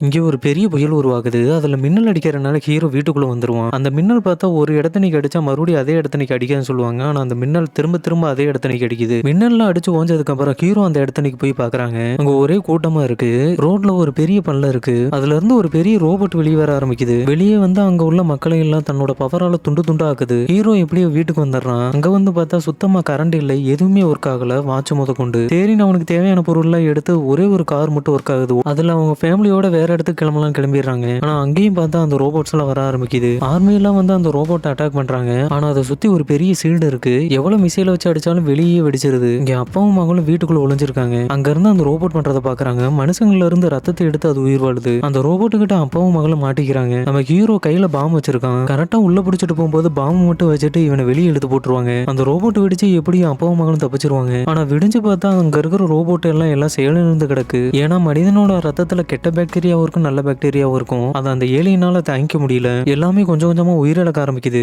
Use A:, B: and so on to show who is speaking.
A: இங்க ஒரு பெரிய புயல் உருவாகுது. அதுல மின்னல் அடிக்கிறனால ஹீரோ வீட்டுக்குள்ள வந்துருவான். அந்த மின்னல் பார்த்தா ஒரு இடத்தனைக்கு அடிச்சா மறுபடியும் அதே இடத்தனைக்கு அடிக்காதுன்னு சொல்லுவாங்க. ஆனா அந்த மின்னல் திரும்ப திரும்ப அதே இடத்தனைக்கு அடிக்குது. மின்னல்லாம் அடிச்சு ஓஞ்சதுக்கு அப்புறம் ஹீரோ அந்த இடத்தனைக்கு போய் பார்க்குறாங்க. அங்க ஒரே கூட்டமா இருக்கு. ரோட்ல ஒரு பெரிய பள்ளம் இருக்கு. அதுல இருந்து ஒரு பெரிய ரோபோட் வெளிய வர ஆரம்பிக்குது. வெளியே வந்து அங்க உள்ள மக்களை எல்லாம் தன்னோட பவரால துண்டு துண்டா ஆக்குது. ஹீரோ எப்படியோ வீட்டுக்கு வந்துடுறான். அங்க வந்து பார்த்தா சுத்தமா கரண்ட் இல்லை. எதுவுமே ஒர்க் ஆகல. வாட்ச் முதற்கொண்டு. சரின்னு அவனுக்கு தேவையான பொருள்லாம் எடுத்து ஒரே ஒரு கார் மட்டும் ஒர்க் ஆகுது. அதுல அவங்க ஃபேமிலியோட வேற இடத்துக்கு கிளம்பிடுறாங்க. ஆனா அங்கேயும் பார்த்தா அந்த ரோபோட்ஸ் எல்லாம் வர ஆரம்பிக்குது. ஆர்மி எல்லாம் வந்து அந்த ரோபோட் அட்டாக் பண்றாங்க. ஆனா அதை சுத்தி ஒரு பெரிய ஷீல்டு இருக்கு. எவ்வளவு மிசைல வச்சு அடிச்சாலும் வெளியே வெடிச்சிருது. இங்க அப்பாவும் மகளும் வீட்டுக்குள்ள ஒளிஞ்சிருக்காங்க. அங்க இருந்து அந்த ரோபோட் பண்றதை பாக்குறாங்க. மனுஷங்கள்ல இருந்து ரத்தத்தை எடுத்து அது உயிர் வாழுது. அந்த ரோபோட்டு கிட்ட அப்பாவும் மகளும் மாட்டிக்கிறாங்க. நம்ம ஹீரோ கையில பாம் வச்சிருக்கான். கரெக்டா உள்ள பிடிச்சிட்டு போகும்போது பாம் மட்டும் வச்சுட்டு இவனை வெளியே எடுத்து போட்டுருவாங்க. அந்த ரோபோட் வெடிச்சு எப்படியும் அப்பாவும் மகளும் தப்பிச்சிருவாங்க. ஆனா விடிஞ்சு பார்த்தா அங்க இருக்கிற ரோபோட் எல்லாம் செயலிழந்து கிடக்கு. ஏன்னா மனிதனோட ரத்தத்துல கெட்ட பாக்டீரியாவும் இருக்கும், நல்ல பாக்டீரியாவும் இருக்கும். அதை அந்த ஏலியனால தாங்கிக்க முடியல. எல்லாமே கொஞ்சம் கொஞ்சமா உயிரிழக்க ஆரம்பிக்குது.